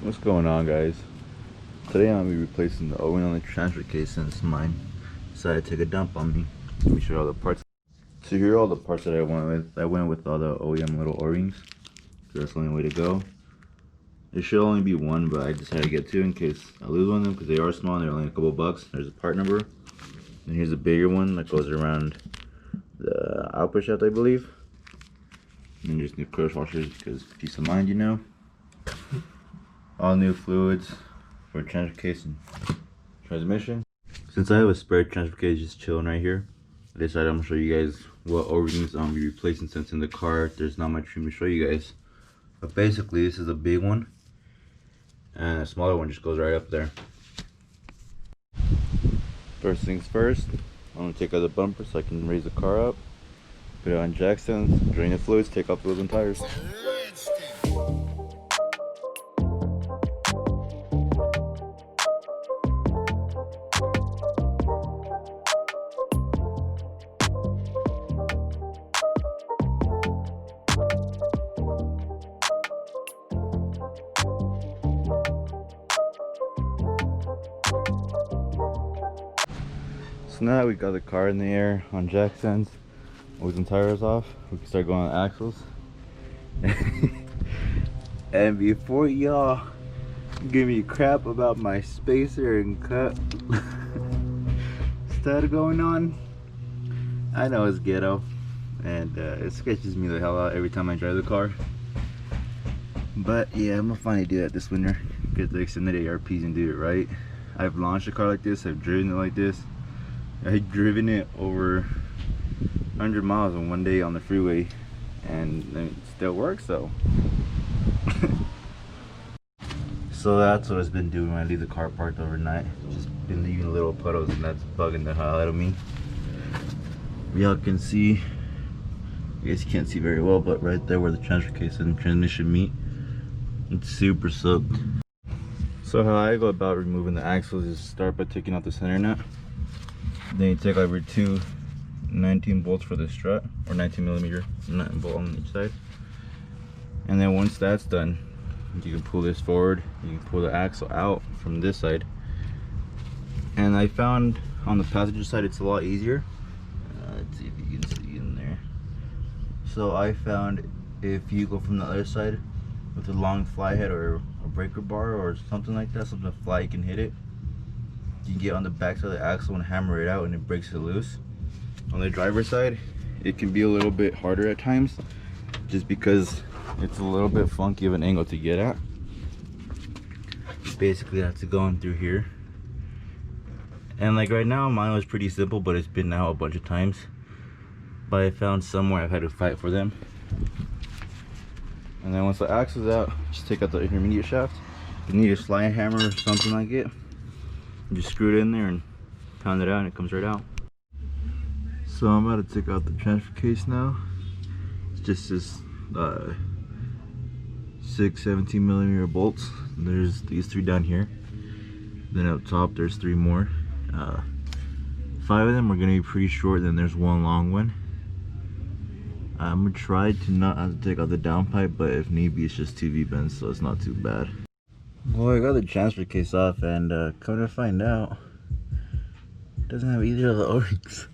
What's going on, guys? Today I'm gonna be replacing the O-ring on the transfer case since mine decided to take a dump on me. Let me show you all the parts. So here are all the parts that I went with. I went with all the OEM little O-rings. That's the only way to go. There should only be one, but I decided to get two in case I lose one of them because they are small and they're only a couple bucks. There's a part number. And here's a bigger one that goes around the output shaft, I believe. And then just new crush washers because peace of mind, you know. All new fluids for transfer case and transmission. Since I have a spare transfer case just chilling right here, I decided I'm gonna show you guys what O-rings I'm gonna be replacing since in the car there's not much room to show you guys. But basically this is a big one and a smaller one just goes right up there. First things first, I'm gonna take out the bumper so I can raise the car up, put it on jack stands, drain the fluids, take off the wheels and tires. So now that we got the car in the air on jack stands, wheels and tires off, we can start going on axles. And before y'all give me crap about my spacer and cut stud going on, I know it's ghetto and it sketches me the hell out every time I drive the car. But yeah, I'm gonna finally do that this winter. Get the extended ARPs and do it right. I've launched a car like this, I've driven it like this. I've driven it over 100 miles in one day on the freeway and it still works though. So that's what I've been doing when I leave the car parked overnight. Just been leaving little puddles and that's bugging the hell out of me. Y'all can see, you guys can't see very well, but right there where the transfer case and transmission meet, it's super soaked. So how I go about removing the axles is start by taking out the center nut. Then you take out your two 19 bolts for the strut, or 19mm nut and bolt on each side. And then once that's done, you can pull this forward, you can pull the axle out from this side. And I found on the passenger side it's a lot easier. Let's see if you can see in there. So I found if you go from the other side with a long fly head or a breaker bar or something like that, something to fly, you can hit it. You can get on the back side of the axle and hammer it out and it breaks it loose. On the driver's side, it can be a little bit harder at times just because it's a little bit funky of an angle to get at. You basically have to go in through here. And like right now, mine was pretty simple, but it's been out a bunch of times. But I found somewhere I've had to fight for them. And then once the axle's out, just take out the intermediate shaft. If you need a slide hammer or something like it, just screw it in there and pound it out and it comes right out. So I'm about to take out the transfer case now. It's just this 6 17mm bolts. And there's these 3 down here. Then up top there's 3 more. 5 of them are gonna be pretty short, then there's 1 long one. I'm gonna try to not have to take out the downpipe, but if need be it's just 2 V-bends, so it's not too bad. Well, I got the transfer case off and come to find out, it doesn't have either of the O-rings.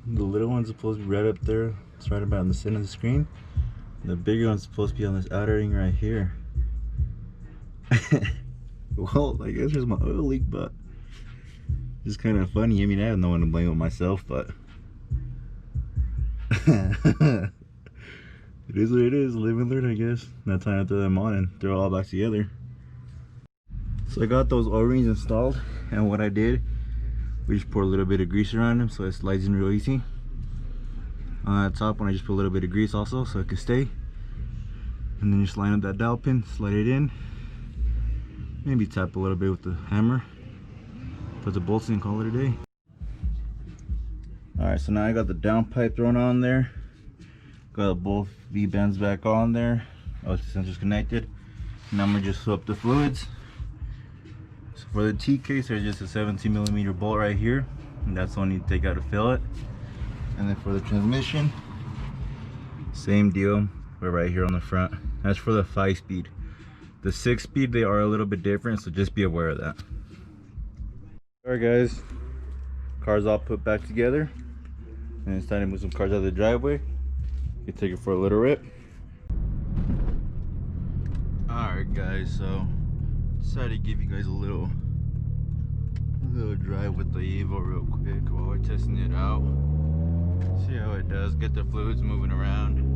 The little one's supposed to be right up there. It's right about in the center of the screen. The bigger one's supposed to be on this outer ring right here. Well, I guess there's my oil leak, but it's kind of funny. I mean, I have no one to blame but myself, but it is what it is. Live and learn, I guess. That's time to throw them on and throw it all back together. So I got those O-rings installed, and what I did, we just pour a little bit of grease around them so it slides in real easy. On that top one, I just put a little bit of grease also so it can stay. And then just line up that dowel pin, slide it in. Maybe tap a little bit with the hammer. Put the bolts in and call it a day. Alright, so now I got the downpipe thrown on there. Got both V-bends back on there. Oh, the sensor's connected. Now I'm gonna just swap the fluids. So for the T case, there's just a 17mm bolt right here, and that's the one you take out to fill it. And then for the transmission, same deal. We're right here on the front. That's for the 5-speed. The 6-speed, they are a little bit different, so just be aware of that. Alright guys, cars all put back together, and it's time to move some cars out of the driveway. You take it for a little rip. Alright guys, so decided to give you guys a little drive with the Evo real quick while we're testing it out. See how it does, get the fluids moving around.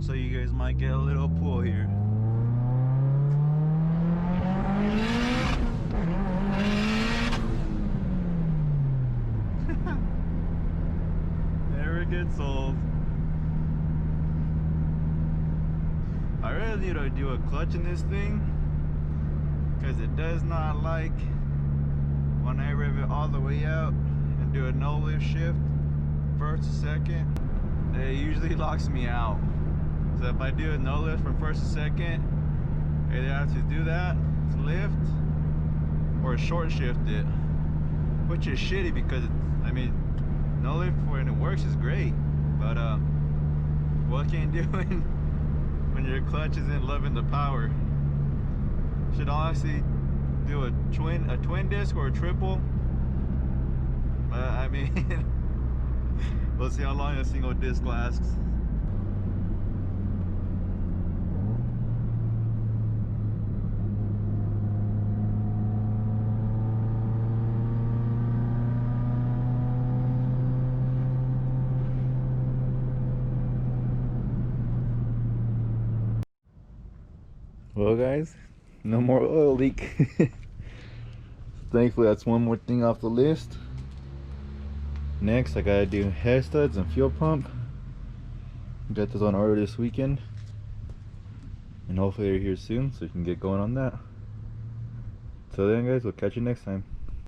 So you guys might get a little pull here. Never gets old. I really need to do a clutch in this thing, because it does not like when I rev it all the way out and do a no lift shift first to second. It usually locks me out. So if I do a no lift from first to second, I either have to do that to lift or short shift it, which is shitty because I mean, no lift when it works is great, but what can you do when your clutch isn't loving the power? Should honestly do a twin disc or a triple. I mean, we'll see how long a single disc lasts. Well guys, no more oil leak. Thankfully that's one more thing off the list. Next I gotta do head studs and fuel pump. Got those on order this weekend, and hopefully they're here soon so you can get going on that. Till then guys, we'll catch you next time.